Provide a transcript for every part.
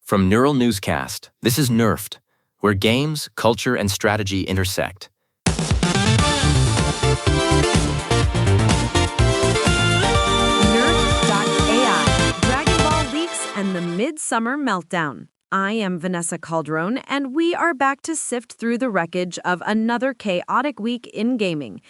From Neural Newscast, this is Nerfed, where games, culture, and strategy intersect. Nerfed.ai, Dragon Ball leaks, and the Midsummer Meltdown. I am Vanessa Calderon, and we are back to sift through the wreckage of another chaotic week in gaming.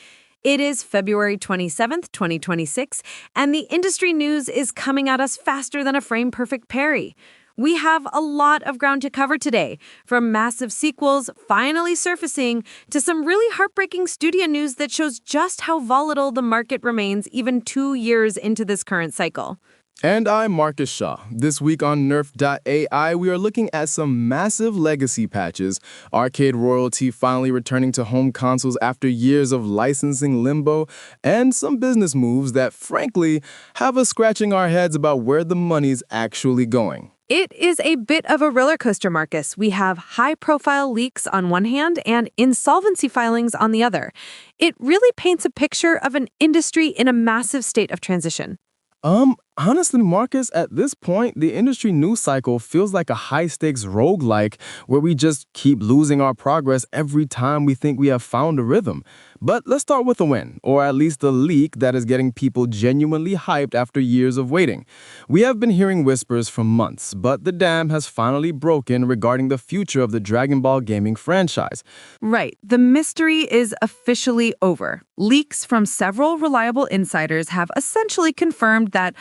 It is February 27th, 2026, and the industry news is coming at us faster than a frame-perfect parry. We have a lot of ground to cover today, from massive sequels finally surfacing to some really heartbreaking studio news that shows just how volatile the market remains even 2 years into this current cycle. And I'm Marcus Shaw. This week on Nerfed.ai, we are looking at some massive legacy patches, arcade royalty finally returning to home consoles after years of licensing limbo, and some business moves that, frankly, have us scratching our heads about where the money's actually going. It is a bit of a roller coaster, Marcus. We have high-profile leaks on one hand and insolvency filings on the other. It really paints a picture of an industry in a massive state of transition. Honestly, Marcus, at this point, the industry news cycle feels like a high-stakes roguelike where we just keep losing our progress every time we think we have found a rhythm. But let's start with a win, or at least a leak that is getting people genuinely hyped after years of waiting. We have been hearing whispers for months, but the dam has finally broken regarding the future of the Dragon Ball gaming franchise. Right. The mystery is officially over. Leaks from several reliable insiders have essentially confirmed that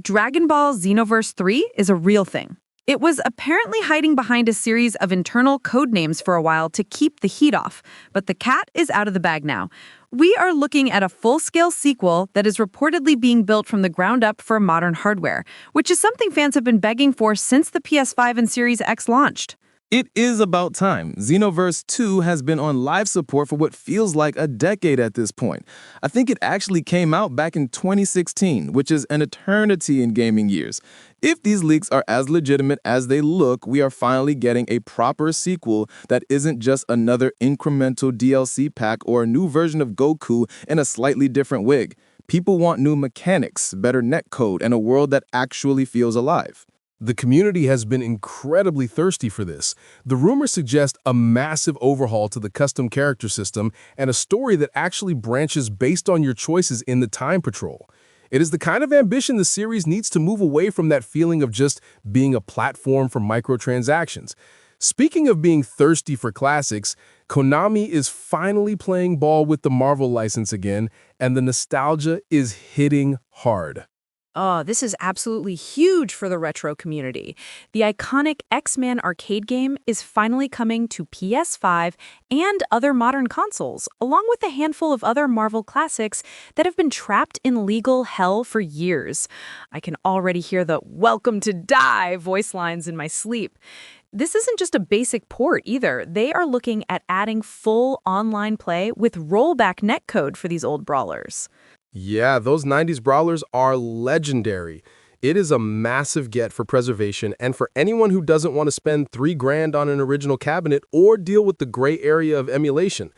Dragon Ball Xenoverse 3 is a real thing. It was apparently hiding behind a series of internal code names for a while to keep the heat off, but the cat is out of the bag now. We are looking at a full-scale sequel that is reportedly being built from the ground up for modern hardware, which is something fans have been begging for since the PS5 and Series X launched. It is about time. Xenoverse 2 has been on live support for what feels like a decade at this point. I think it actually came out back in 2016, which is an eternity in gaming years. If these leaks are as legitimate as they look, we are finally getting a proper sequel that isn't just another incremental DLC pack or a new version of Goku in a slightly different wig. People want new mechanics, better netcode, and a world that actually feels alive. The community has been incredibly thirsty for this. The rumors suggest a massive overhaul to the custom character system and a story that actually branches based on your choices in the time patrol. It is the kind of ambition the series needs to move away from that feeling of just being a platform for microtransactions. Speaking of being thirsty for classics, Konami is finally playing ball with the Marvel license again, and the nostalgia is hitting hard. Oh, this is absolutely huge for the retro community. The iconic X-Men arcade game is finally coming to PS5 and other modern consoles, along with a handful of other Marvel classics that have been trapped in legal hell for years. I can already hear the "Welcome to Die" voice lines in my sleep. This isn't just a basic port either. They are looking at adding full online play with rollback netcode for these old brawlers. Yeah, those 90s brawlers are legendary. It is a massive get for preservation and for anyone who doesn't want to spend $3,000 on an original cabinet or deal with the gray area of emulation.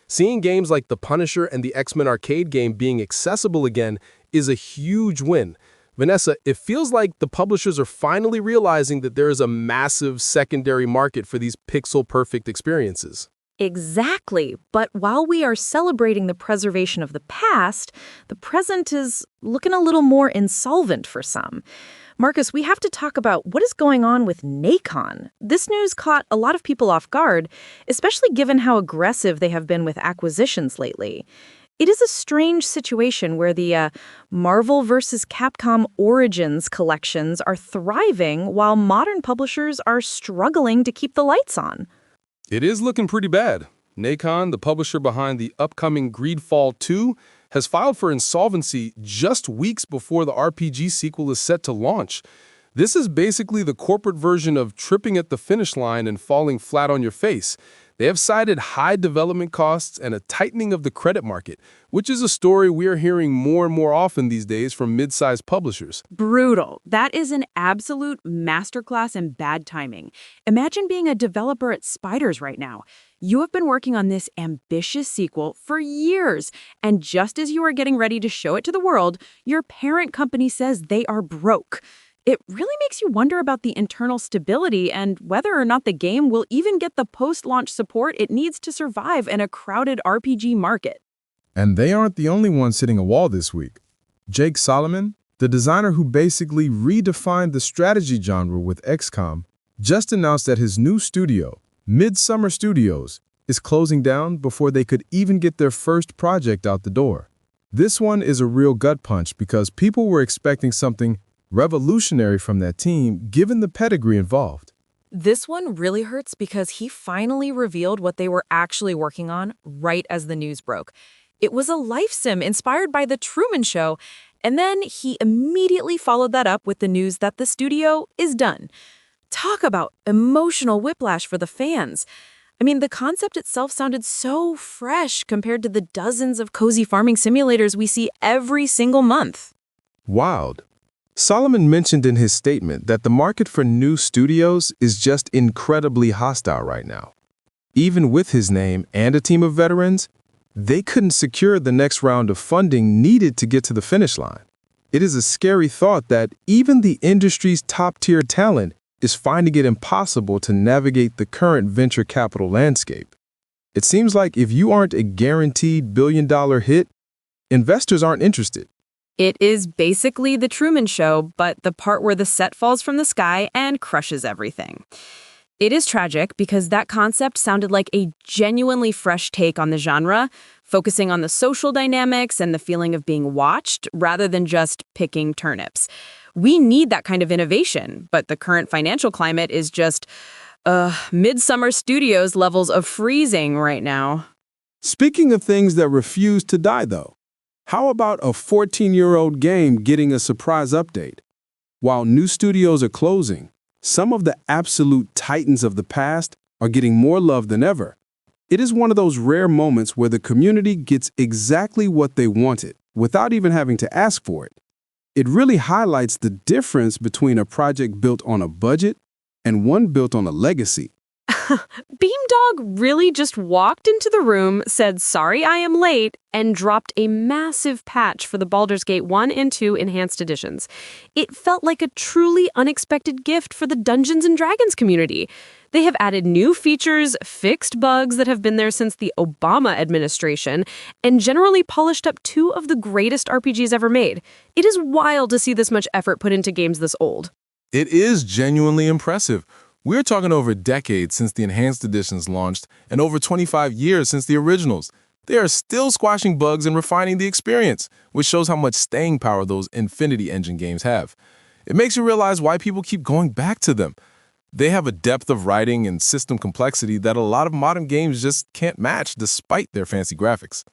Seeing games like The Punisher and the X-Men arcade game being accessible again is a huge win. Vanessa, it feels like the publishers are finally realizing that there is a massive secondary market for these pixel-perfect experiences. Exactly. But while we are celebrating the preservation of the past, the present is looking a little more insolvent for some. Marcus, we have to talk about what is going on with Nacon. This news caught a lot of people off guard, especially given how aggressive they have been with acquisitions lately. It is a strange situation where the Marvel vs. Capcom Origins collections are thriving while modern publishers are struggling to keep the lights on. It is looking pretty bad. Nacon, the publisher behind the upcoming Greedfall 2, has filed for insolvency just weeks before the RPG sequel is set to launch. This is basically the corporate version of tripping at the finish line and falling flat on your face. They have cited high development costs and a tightening of the credit market, which is a story we are hearing more and more often these days from mid-sized publishers. Brutal. That is an absolute masterclass in bad timing. Imagine being a developer at Spiders right now. You have been working on this ambitious sequel for years, and just as you are getting ready to show it to the world, your parent company says they are broke. It really makes you wonder about the internal stability and whether or not the game will even get the post-launch support it needs to survive in a crowded RPG market. And they aren't the only ones hitting a wall this week. Jake Solomon, the designer who basically redefined the strategy genre with XCOM, just announced that his new studio, Midsummer Studios, is closing down before they could even get their first project out the door. This one is a real gut punch because people were expecting something revolutionary from that team given the pedigree involved. This one really hurts because he finally revealed what they were actually working on right as the news broke. It was a life sim inspired by The Truman Show, and then he immediately followed that up with the news that the studio is done. Talk about emotional whiplash for the fans. I mean, the concept itself sounded so fresh compared to the dozens of cozy farming simulators we see every single month. Wild. Solomon mentioned in his statement that the market for new studios is just incredibly hostile right now. Even with his name and a team of veterans, they couldn't secure the next round of funding needed to get to the finish line. It is a scary thought that even the industry's top-tier talent is finding it impossible to navigate the current venture capital landscape. It seems like if you aren't a guaranteed billion-dollar hit, investors aren't interested. It is basically The Truman Show, but the part where the set falls from the sky and crushes everything. It is tragic because that concept sounded like a genuinely fresh take on the genre, focusing on the social dynamics and the feeling of being watched rather than just picking turnips. We need that kind of innovation, but the current financial climate is just, Midsummer Studios levels of freezing right now. Speaking of things that refuse to die, though, how about a 14-year-old game getting a surprise update? While new studios are closing, some of the absolute titans of the past are getting more love than ever. It is one of those rare moments where the community gets exactly what they wanted without even having to ask for it. It really highlights the difference between a project built on a budget and one built on a legacy. Beamdog really just walked into the room, said, "Sorry, I am late," and dropped a massive patch for the Baldur's Gate 1 and 2 enhanced editions. It felt like a truly unexpected gift for the Dungeons & Dragons community. They have added new features, fixed bugs that have been there since the Obama administration, and generally polished up two of the greatest RPGs ever made. It is wild to see this much effort put into games this old. It is genuinely impressive. We're talking over decades since the enhanced editions launched and over 25 years since the originals. They are still squashing bugs and refining the experience, which shows how much staying power those Infinity Engine games have. It makes you realize why people keep going back to them. They have a depth of writing and system complexity that a lot of modern games just can't match despite their fancy graphics.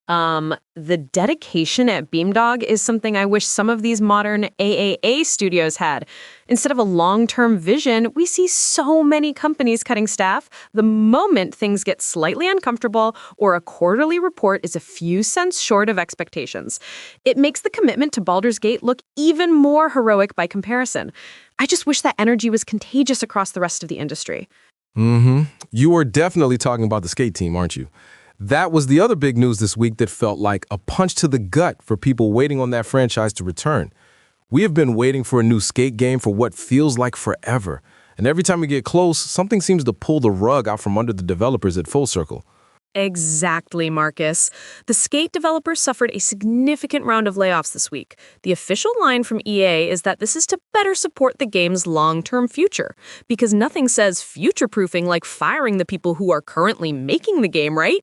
The dedication at Beamdog is something I wish some of these modern AAA studios had. Instead of a long-term vision, we see so many companies cutting staff the moment things get slightly uncomfortable or a quarterly report is a few cents short of expectations. It makes the commitment to Baldur's Gate look even more heroic by comparison. I just wish that energy was contagious across the rest of the industry. You are definitely talking about the Skate team, aren't you? That was the other big news this week that felt like a punch to the gut for people waiting on that franchise to return. We have been waiting for a new Skate game for what feels like forever. And every time we get close, something seems to pull the rug out from under the developers at Full Circle. Exactly, Marcus. The Skate developers suffered a significant round of layoffs this week. The official line from EA is that this is to better support the game's long-term future, because nothing says future-proofing like firing the people who are currently making the game, right?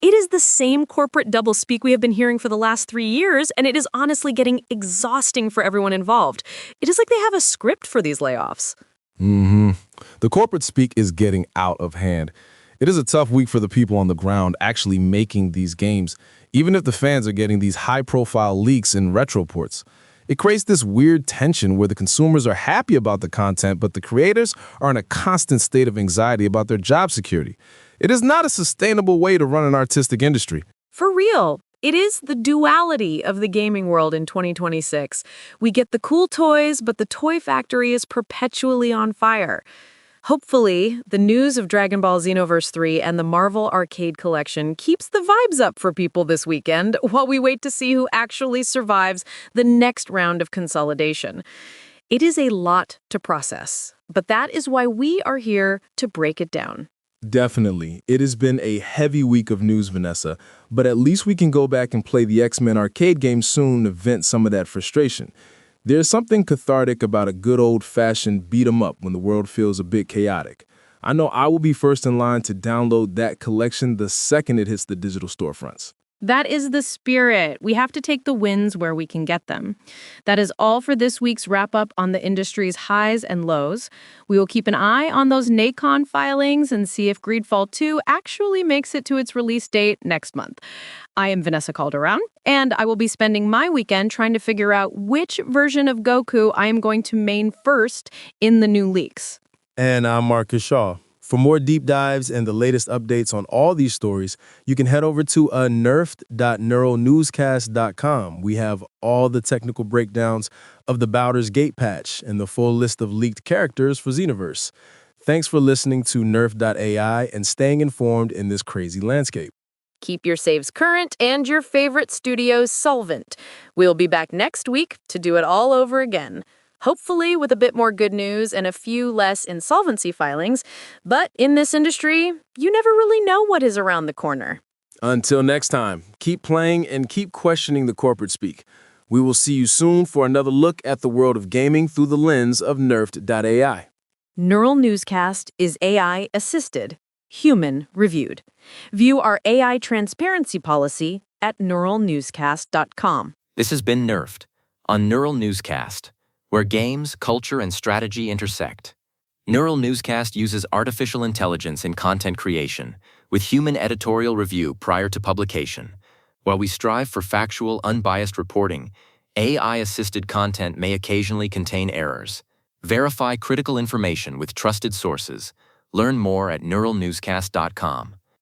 It is the same corporate doublespeak we have been hearing for the last 3 years, and it is honestly getting exhausting for everyone involved. It is like they have a script for these layoffs. The corporate speak is getting out of hand. It is a tough week for the people on the ground actually making these games, even if the fans are getting these high-profile leaks and retroports. It creates this weird tension where the consumers are happy about the content, but the creators are in a constant state of anxiety about their job security. It is not a sustainable way to run an artistic industry. For real. It is the duality of the gaming world in 2026. We get the cool toys, but the toy factory is perpetually on fire. Hopefully, the news of Dragon Ball Xenoverse 3 and the Marvel Arcade Collection keeps the vibes up for people this weekend while we wait to see who actually survives the next round of consolidation. It is a lot to process, but that is why we are here to break it down. Definitely. It has been a heavy week of news, Vanessa, but at least we can go back and play the X-Men arcade game soon to vent some of that frustration. There's something cathartic about a good old-fashioned beat-em-up when the world feels a bit chaotic. I know I will be first in line to download that collection the second it hits the digital storefronts. That is the spirit. We have to take the wins where we can get them. That is all for this week's wrap-up on the industry's highs and lows. We will keep an eye on those Nacon filings and see if Greedfall 2 actually makes it to its release date next month. I am Vanessa Calderon, and I will be spending my weekend trying to figure out which version of Goku I am going to main first in the new leaks. And I'm Marcus Shaw. For more deep dives and the latest updates on all these stories, you can head over to nerfed.neuralnewscast.com. We have all the technical breakdowns of the Baldur's Gate patch and the full list of leaked characters for Xenoverse. Thanks for listening to Nerfed.ai and staying informed in this crazy landscape. Keep your saves current and your favorite studios solvent. We'll be back next week to do it all over again. Hopefully with a bit more good news and a few less insolvency filings. But in this industry, you never really know what is around the corner. Until next time, keep playing and keep questioning the corporate speak. We will see you soon for another look at the world of gaming through the lens of Nerfed.ai. Neural Newscast is AI-assisted, human-reviewed. View our AI transparency policy at neuralnewscast.com. This has been Nerfed on Neural Newscast, where games, culture, and strategy intersect. Neural Newscast uses artificial intelligence in content creation, with human editorial review prior to publication. While we strive for factual, unbiased reporting, AI-assisted content may occasionally contain errors. Verify critical information with trusted sources. Learn more at neuralnewscast.com.